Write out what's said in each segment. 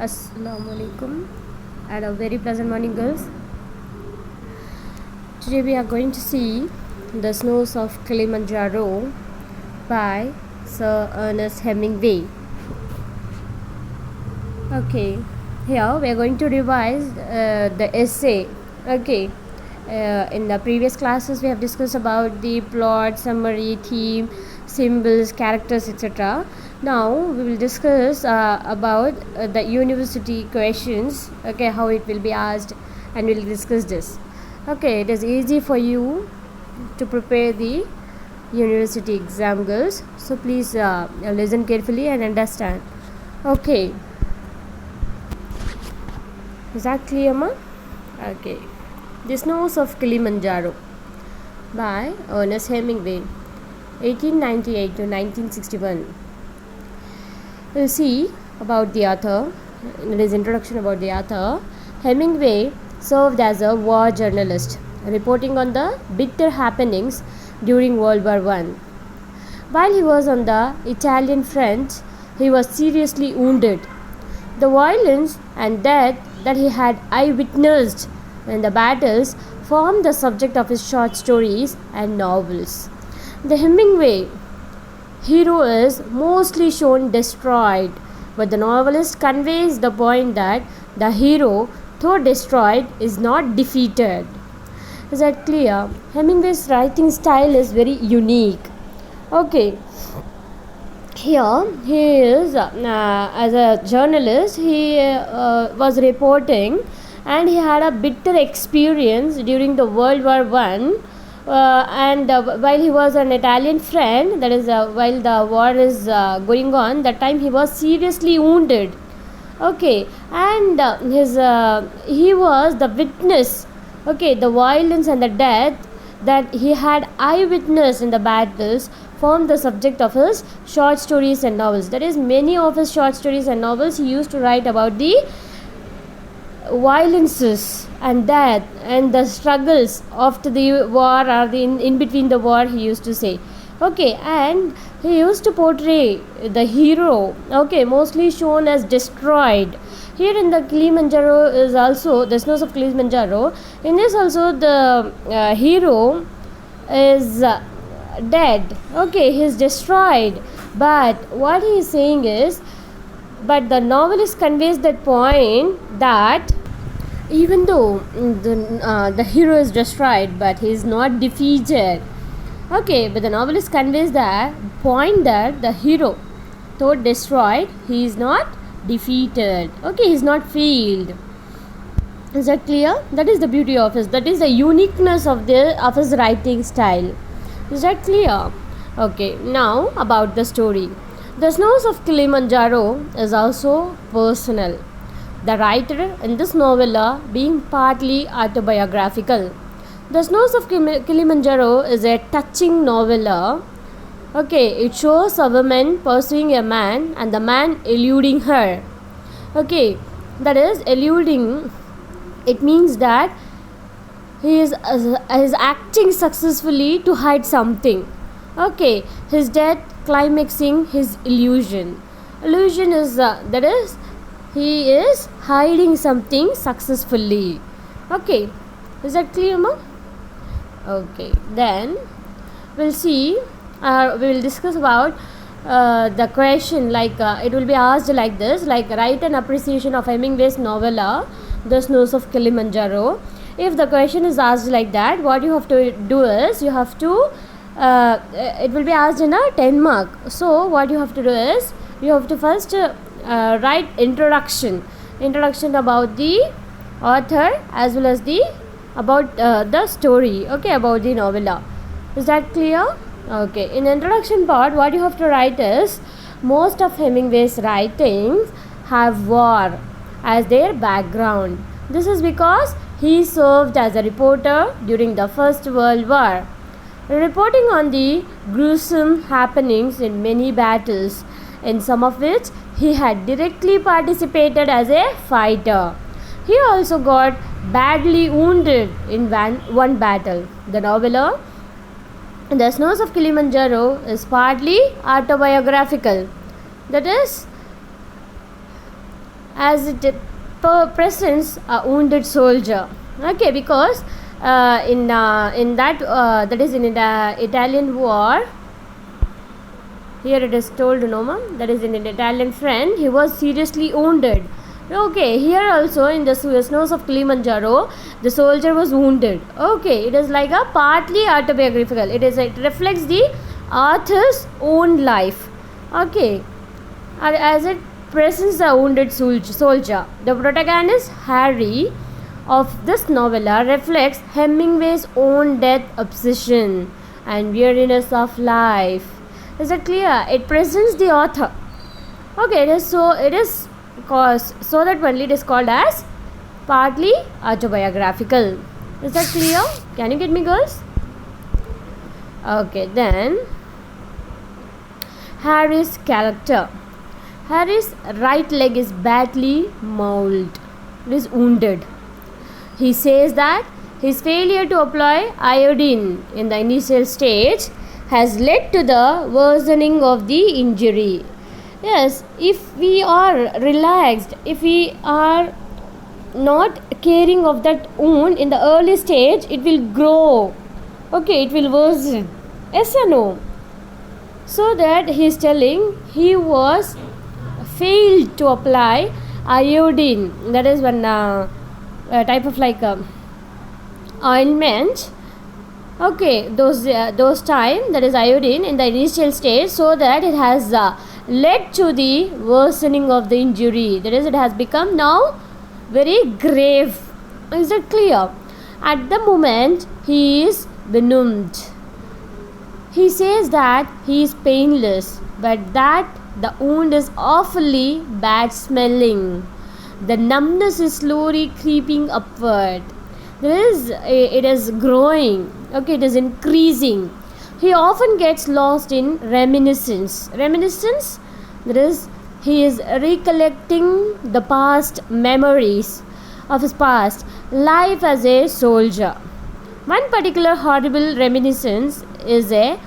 Assalamu alaikum and a very pleasant morning, girls. Today we are going to see The Snows of Kilimanjaro by Sir Ernest Hemingway. Okay, here we are going to revise the essay. Okay, in the previous classes we have discussed about the plot, summary, theme, symbols, characters, etc. Now we will discuss about the university questions. Okay, how it will be asked, and we will discuss this. Okay, it is easy for you to prepare the university exam, girls. So please listen carefully and understand. Okay. Is that clear, ma? Okay. The Snows of Kilimanjaro by Ernest Hemingway, 1898 to 1961. We'll see about the author. In his introduction about the author, Hemingway served as a war journalist, reporting on the bitter happenings during World War I. While he was on the Italian front, he was seriously wounded. The violence and death that he had eyewitnessed in the battles formed the subject of his short stories and novels. The Hemingway hero is mostly shown destroyed, but the novelist conveys the point that the hero, though destroyed, is not defeated. Is that clear? Hemingway's writing style is very unique. Okay. Here he is as a journalist. He was reporting, and he had a bitter experience during the World War I. And while he was an Italian friend, that is while the war is going on, that time he was seriously wounded. Okay, and he was the witness. Okay, the violence and the death that he had eyewitnessed in the battles formed the subject of his short stories and novels. That is, many of his short stories and novels he used to write about the violences and death and the struggles after the war or in between the war, he used to say. Okay, and he used to portray the hero, okay, mostly shown as destroyed. Here in the Kilimanjaro is also the Snows of Kilimanjaro. In this also the hero is dead. Okay, he is destroyed. But what he is saying is, but the novelist conveys that point that even though the hero is destroyed, but he is not defeated. Okay, but the novelist conveys the point that the hero, though destroyed, he is not defeated. Okay, he is not failed. Is that clear? That is the beauty of his. That is the uniqueness of his writing style. Is that clear? Okay, now about the story. The Snows of Kilimanjaro is also personal. The writer in this novella being partly autobiographical. The Snows of Kilimanjaro is a touching novella. Okay, it shows a woman pursuing a man and the man eluding her. Okay, that is eluding. It means that he is acting successfully to hide something. Okay, his death climaxing his illusion. Illusion is that is, he is hiding something successfully. Okay, is that clear, ma? Okay, then we'll see. We will discuss about the question, like it will be asked like this, like write an appreciation of Hemingway's novella The Snows of Kilimanjaro. If the question is asked like that, what you have to do is you have to it will be asked in a 10 mark. So what you have to do is you have to first write introduction about the author as well as the about the story, okay, about the novella. Is that clear? Okay, in introduction part, what you have to write is, most of Hemingway's writings have war as their background. This is because he served as a reporter during the First World War, reporting on the gruesome happenings in many battles, in some of which he had directly participated as a fighter. He also got badly wounded in one battle. The novella The Snows of Kilimanjaro is partly autobiographical. That is, as it presents a wounded soldier. Okay, because in that that is in the Italian war. Here it is told, no ma'am, that is in an Italian friend, he was seriously wounded. Okay, here also in the snows of Kilimanjaro, the soldier was wounded. Okay, it is like a partly autobiographical. It reflects the author's own life. Okay, as it presents a wounded soldier. The protagonist Harry of this novella reflects Hemingway's own death obsession and weariness of life. Is it clear? It presents the author. Okay, it is cause so that only it is called as partly autobiographical. Is that clear? Can you get me, girls? Okay, then Harry's character. Harry's right leg is badly mauled. It is wounded. He says that his failure to apply iodine in the initial stage has led to the worsening of the injury. Yes, if we are relaxed, if we are not caring of that wound in the early stage, it will grow. Okay, it will worsen. Yes or no? So that he is telling he was failed to apply iodine. That is one type of like ointment. Okay, those time, that is iodine in the initial stage, so that it has led to the worsening of the injury. That is, it has become now very grave. Is that clear? At the moment, he is benumbed. He says that he is painless, but that the wound is awfully bad smelling. The numbness is slowly creeping upward. It is growing. Okay, it is increasing. He often gets lost in reminiscence. Reminiscence, that is, he is recollecting the past memories of his past life as a soldier. One particular horrible reminiscence is a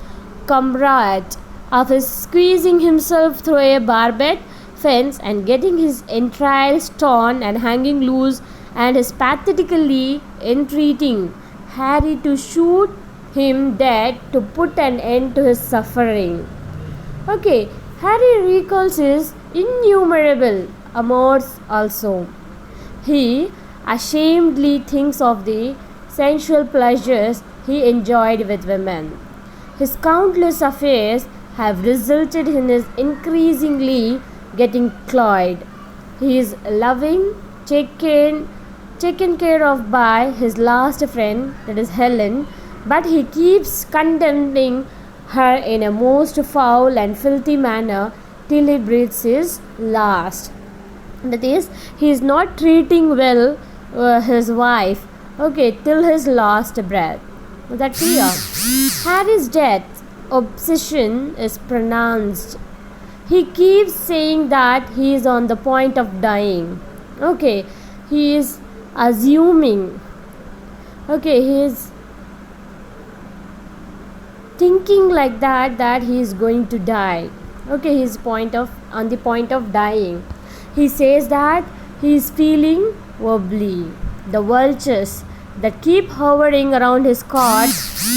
comrade of his squeezing himself through a barbed fence and getting his entrails torn and hanging loose, and is pathetically entreating Harry to shoot him dead to put an end to his suffering. Okay, Harry recalls his innumerable amours also. He ashamedly thinks of the sensual pleasures he enjoyed with women. His countless affairs have resulted in his increasingly getting cloyed. He is loving, taken care of by his last friend, that is Helen, but he keeps condemning her in a most foul and filthy manner till he breathes his last. That is, he is not treating well his wife, okay, till his last breath. Is that clear? Harry's death obsession is pronounced. He keeps saying that he is on the point of dying. Okay, he is assuming. Okay, he is thinking like that he is going to die. Okay, he is on the point of dying. He says that he is feeling wobbly. The vultures that keep hovering around his cot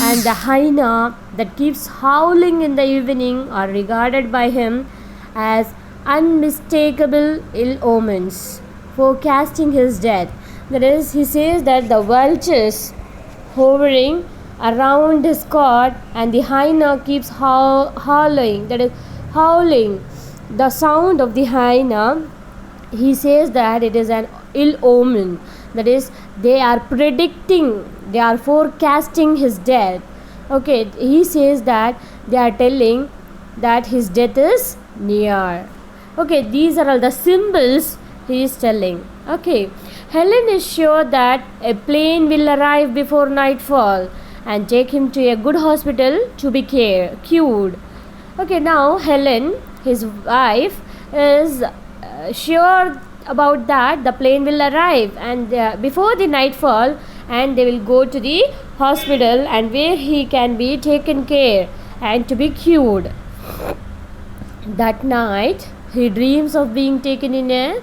and the hyena that keeps howling in the evening are regarded by him as unmistakable ill omens forecasting his death. That is, he says that the vultures hovering around his cot and the hyena keeps howling. That is, howling. The sound of the hyena, he says that it is an ill omen. That is, they are predicting, they are forecasting his death. Okay, he says that they are telling that his death is near. Okay, these are all the symbols he is telling. Okay, Helen is sure that a plane will arrive before nightfall and take him to a good hospital to be cured. Okay, now Helen, his wife, is sure about that the plane will arrive and before the nightfall, and they will go to the hospital and where he can be taken care and to be cured. That night he dreams of being taken in a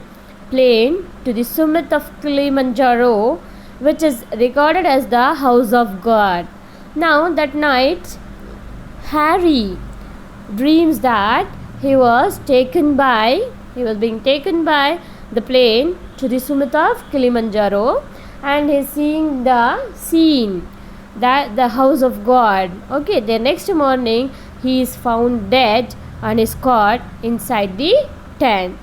plane to the summit of Kilimanjaro, which is recorded as the house of God. Now that night, Harry dreams that he was being taken by the plane to the summit of Kilimanjaro, and he's seeing the scene, that the house of God. Okay, the next morning he is found dead and is caught inside the tent.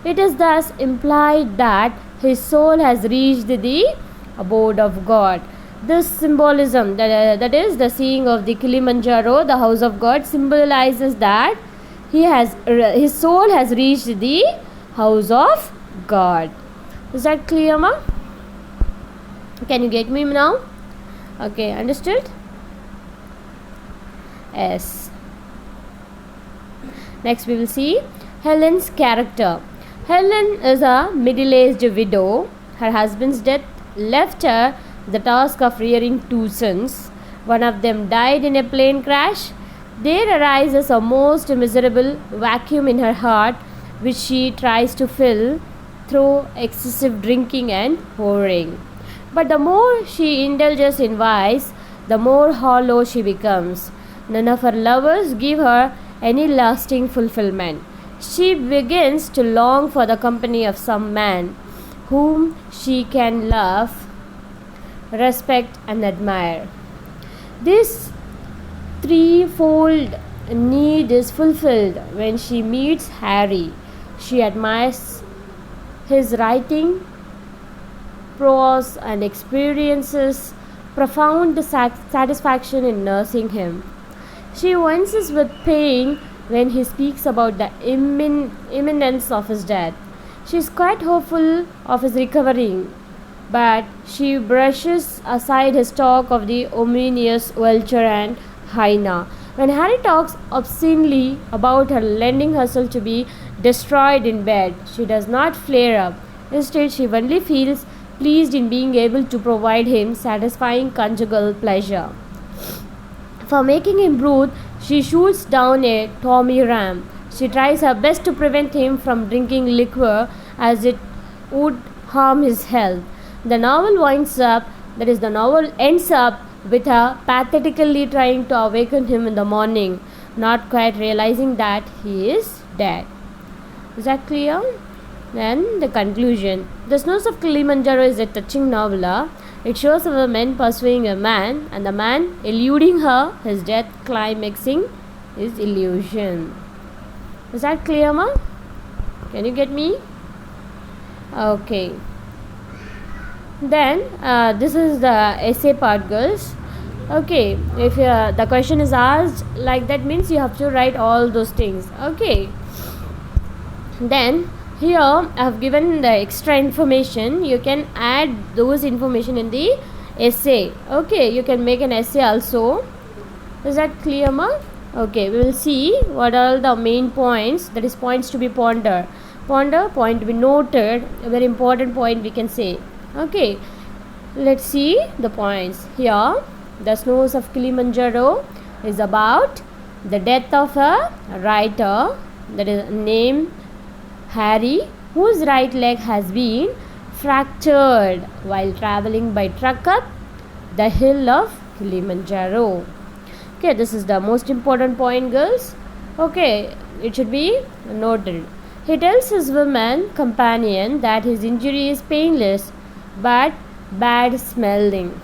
It is thus implied that his soul has reached the abode of God. This symbolism, that is the seeing of the Kilimanjaro, the house of God, symbolizes that his soul has reached the house of God. Is that clear, ma? Can you get me now? Okay, understood? Yes. Next we will see Helen's character. Helen is a middle-aged widow. Her husband's death left her the task of rearing two sons. One of them died in a plane crash. There arises a most miserable vacuum in her heart, which she tries to fill through excessive drinking and whoring. But the more she indulges in vice, the more hollow she becomes. None of her lovers give her any lasting fulfillment. She begins to long for the company of some man whom she can love, respect, and admire. This threefold need is fulfilled when she meets Harry. She admires his writing prose and experiences profound satisfaction in nursing him. She winces with pain when he speaks about the imminence of his death. She is quite hopeful of his recovering, but she brushes aside his talk of the ominous vulture and hyena. When Harry talks obscenely about her lending herself to be destroyed in bed, she does not flare up. Instead, she only feels pleased in being able to provide him satisfying conjugal pleasure. For making him brood, she shoots down a Tommy Ram. She tries her best to prevent him from drinking liquor, as it would harm his health. The novel ends up with her pathetically trying to awaken him in the morning, not quite realizing that he is dead. Is that clear? Then the conclusion. The Snows of Kilimanjaro is a touching novella. It shows a woman pursuing a man and the man eluding her, his death climaxing his illusion. Is that clear, ma? Can you get me? Okay. Then this is the essay part, girls. Okay, if the question is asked like that, means you have to write all those things. Okay. Then here I have given the extra information. You can add those information in the essay. Okay, you can make an essay also. Is that clear, ma? Okay, we will see what are the main points, that is points to be pondered. Point to be noted, a very important point we can say. Okay, let's see the points. Here, The Snows of Kilimanjaro is about the death of a writer, that is named Harry, whose right leg has been fractured while traveling by truck up the hill of Kilimanjaro. Okay, this is the most important point, girls. Okay, it should be noted. He tells his woman companion that his injury is painless but bad smelling.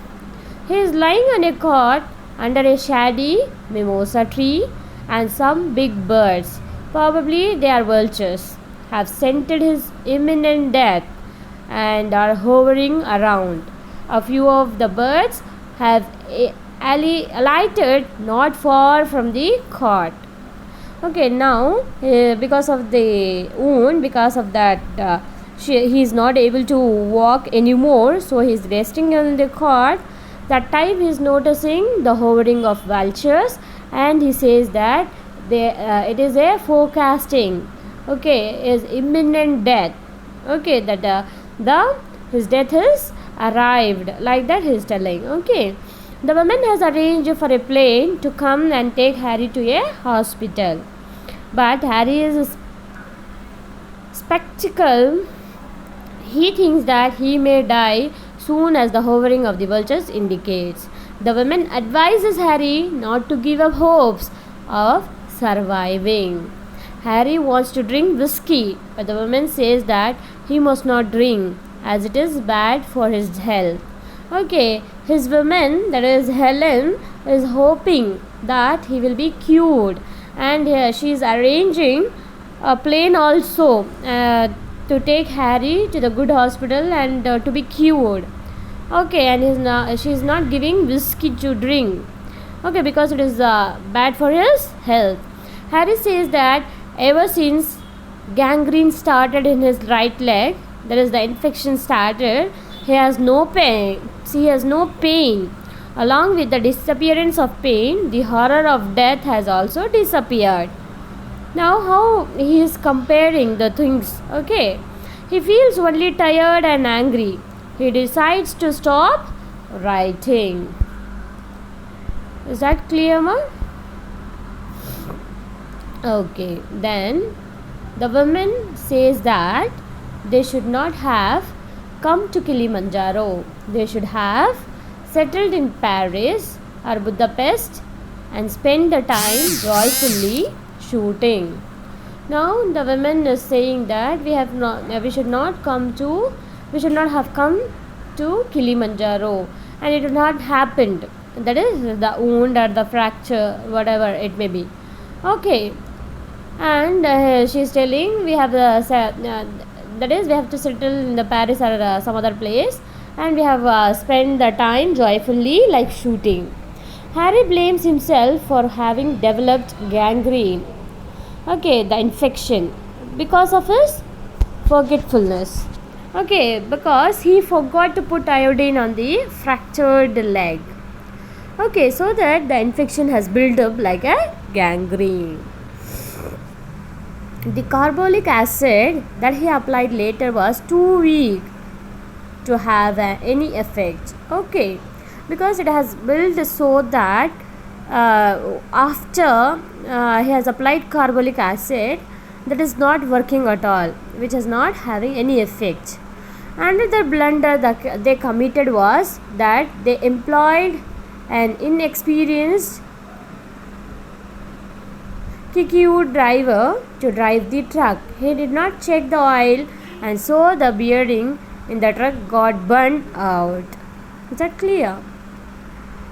He is lying on a cot under a shady mimosa tree, and some big birds, probably they are vultures, have scented his imminent death and are hovering around. A few of the birds have alighted not far from the cot. Okay, now because of the wound, because of that he is not able to walk anymore, so he is resting on the cot. That time he is noticing the hovering of vultures, and he says that it is a forecasting. Okay, is imminent death. Okay, that his death is arrived, like that he is telling. Okay, the woman has arranged for a plane to come and take Harry to a hospital, but Harry is spectacle He thinks that he may die soon as the hovering of the vultures indicates. The woman advises Harry not to give up hopes of surviving. Harry wants to drink whiskey, but the woman says that he must not drink as it is bad for his health. Okay, his woman, that is Helen, is hoping that he will be cured, and she is arranging a plane also to take Harry to the good hospital and to be cured. Okay, and she is not giving whiskey to drink. Okay, because it is bad for his health. Harry says that ever since gangrene started in his right leg, that is the infection started, he has no pain. He has no pain. Along with the disappearance of pain, the horror of death has also disappeared. Now how he is comparing the things. Okay, he feels only tired and angry. He decides to stop writing. Is that clear, ma? Okay, then the woman says that they should not have come to Kilimanjaro. They should have settled in Paris or Budapest and spent the time joyfully shooting. Now the woman is saying that we should not have come to Kilimanjaro, and it would not happened. That is the wound or the fracture, whatever it may be. Okay, and she is telling we have that is we have to settle in the Paris or some other place, and we have spent the time joyfully like shooting. Harry blames himself for having developed gangrene. Okay, the infection because of his forgetfulness. Okay, because he forgot to put iodine on the fractured leg. Okay, so that the infection has built up like a gangrene. The carbolic acid that he applied later was too weak to have any effect. Okay, because it has built so that after he has applied carbolic acid, that is not working at all, which is not having any effect. Another blunder that they committed was that they employed an inexperienced Kikiu driver to drive the truck. He did not check the oil, and so the bearing in the truck got burnt out. Is that clear?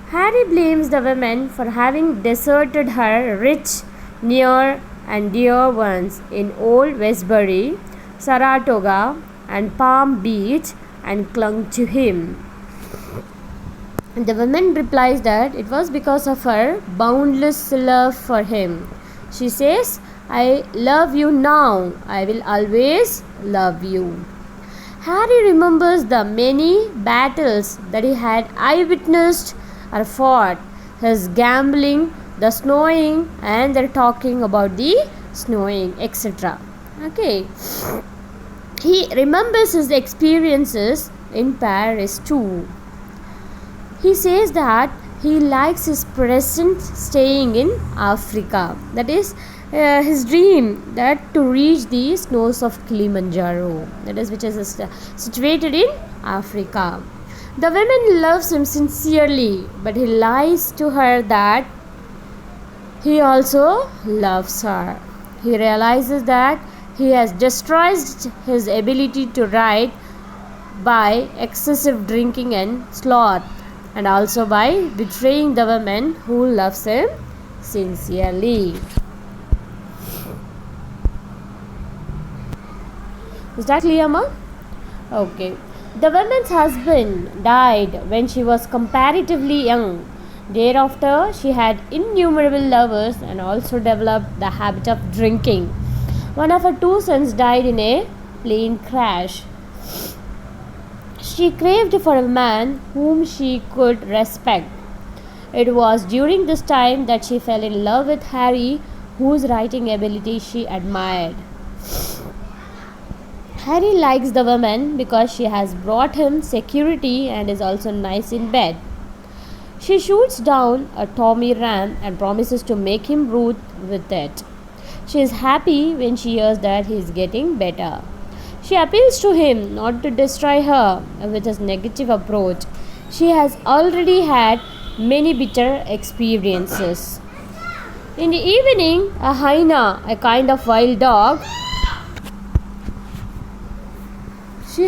Harry blames the women for having deserted her rich, near and dear ones in Old Westbury, Saratoga and Palm Beach and clung to him. The woman replies that it was because of her boundless love for him. She says, I love you now, I will always love you. Harry remembers the many battles that he had eyewitnessed or fought, his gambling, the snowing, and the talking about the snowing, etc. Okay. He remembers his experiences in Paris too. He says that he likes his present staying in Africa. That is his dream that to reach the snows of Kilimanjaro. That is which is situated in Africa. The woman loves him sincerely, but he lies to her that he also loves her. He realizes that he has destroyed his ability to write by excessive drinking and sloth, and also by betraying the woman who loves him sincerely. Is that clear, ma? Okay. The woman's husband died when she was comparatively young. Thereafter, she had innumerable lovers and also developed the habit of drinking. One of her two sons died in a plane crash. She craved for a man whom she could respect. It was during this time that she fell in love with Harry, whose writing ability she admired. Harry likes the woman because she has brought him security and is also nice in bed. She shoots down a Tommy ram and promises to make him root with it. She is happy when she hears that he is getting better. She appeals to him not to destroy her with his negative approach. She has already had many bitter experiences. In the evening, a hyena, a kind of wild dog, she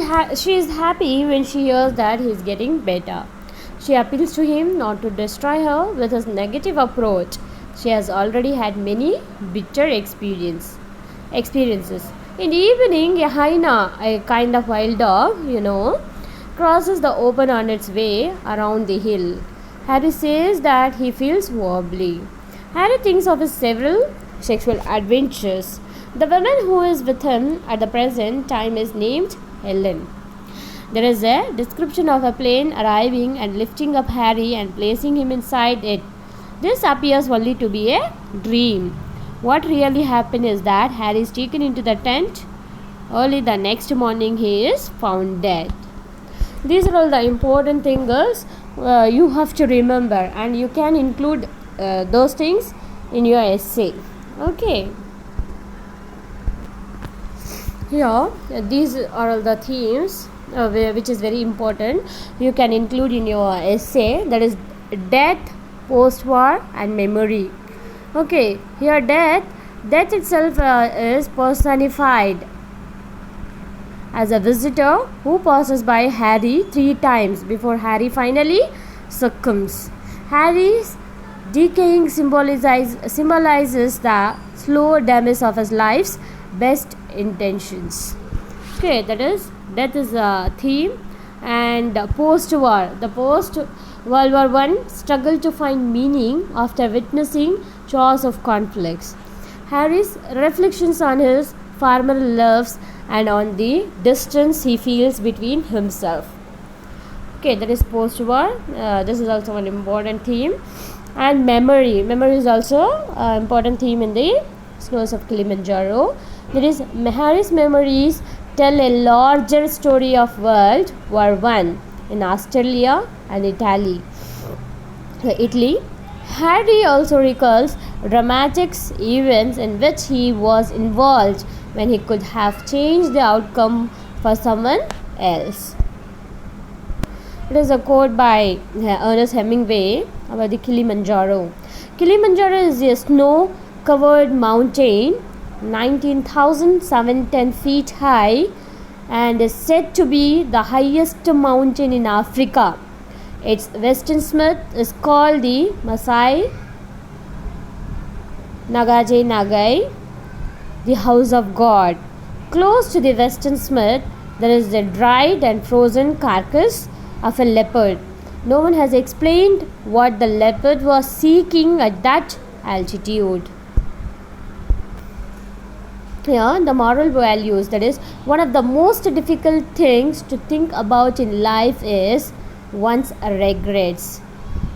is happy when she hears that he is getting better. She appeals to him not to destroy her with his negative approach. She has already had many bitter experiences. In the evening, a hyena, a kind of wild dog, crosses the open on its way around the hill. Harry says that he feels wobbly. Harry thinks of his several sexual adventures. The woman who is with him at the present time is named Helen. There is a description of a plane arriving and lifting up Harry and placing him inside it. This appears only to be a dream. What really happened is that Harry is taken into the tent. Early the next morning, he is found dead. These are all the important things you have to remember, and you can include those things in your essay. Okay. Here, these are all the themes which is very important. You can include in your essay, that is death, post-war, and memory. Okay, here death itself is personified as a visitor who passes by Harry 3 times before Harry finally succumbs. Harry's decaying symbolizes the slow demise of his life's best intentions. Okay, that is death is a theme. And post-war, the post-World War I struggle to find meaning after witnessing chaos of conflicts. Harry's reflections on his former loves and on the distance he feels between himself. Okay, that is post-war. This is also an important theme. And memory is also an important theme in the Snows of Kilimanjaro. That is, Harry's memories tell a larger story of World War I in Australia and Italy. Harry also recalls dramatic events in which he was involved when he could have changed the outcome for someone else. It is a quote by Ernest Hemingway about the Kilimanjaro. Kilimanjaro is a snow-covered mountain 19,710 feet high and is said to be the highest mountain in Africa. Its western summit is called the Masai Nagaje Nagai, the house of God. Close to the western summit, there is the dried and frozen carcass of a leopard. No one has explained what the leopard was seeking at that altitude. Here, the moral values, that is, one of the most difficult things to think about in life is one's regrets.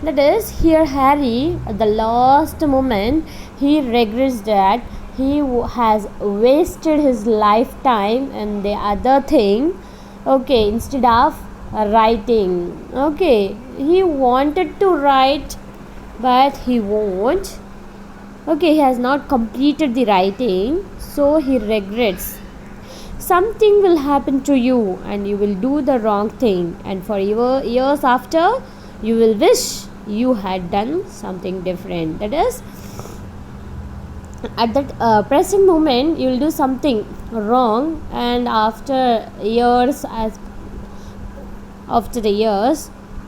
That is, here Harry, at the last moment, he regrets that he has wasted his lifetime and the other thing, okay, instead of writing. Okay, he wanted to write, but he won't. Okay, he has not completed the writing, so he regrets. Something will happen to you and you will do the wrong thing, and for years after you will wish you had done something different. That is, at that present moment you will do something wrong, and after the years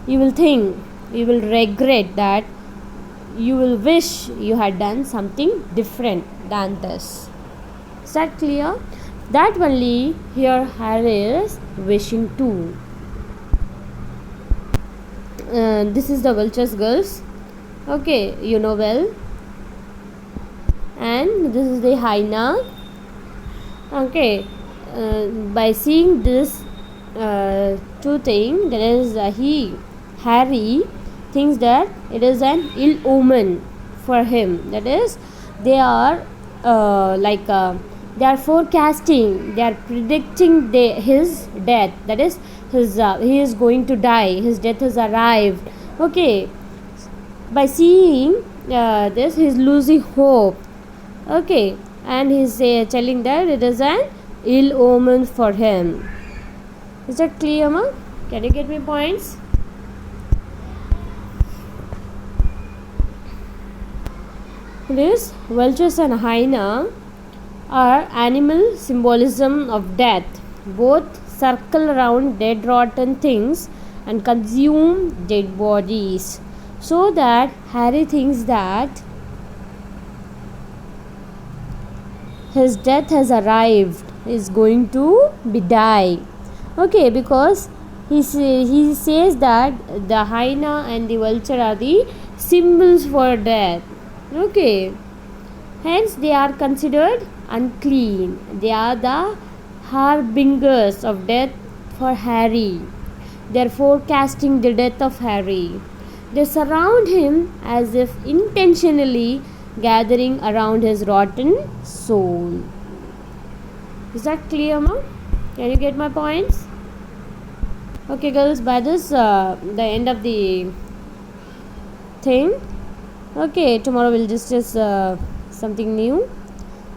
you will regret that, you will wish you had done something different than this. Is that clear? That only here Harry is wishing too. This is the Vulture's Girls. Okay, you know well. And this is the hyena. Okay, by seeing this two things, there is Harry thinks that it is an ill omen for him. That is, they are they are forecasting, they are predicting his death. That is, he is going to die, his death has arrived. Okay, by seeing this, he is losing hope. Okay, and he is telling that it is an ill omen for him. Is that clear, ma? Can you get me points? This vultures and hyena are animal symbolism of death. Both circle around dead rotten things and consume dead bodies. So that Harry thinks that his death has arrived, is going to be die. Okay, because he says that the hyena and the vulture are the symbols for death. Okay, hence they are considered unclean. They are the harbingers of death for Harry. They are forecasting the death of Harry. They surround him as if intentionally gathering around his rotten soul. Is that clear, ma? Can you get my points? Okay, girls, by this, the end of the thing. Okay, tomorrow we'll discuss something new.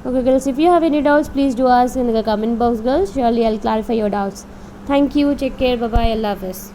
Okay, girls, if you have any doubts, please do ask in the comment box, girls. Surely I'll clarify your doubts. Thank you. Take care. Bye bye. Allah Hafiz.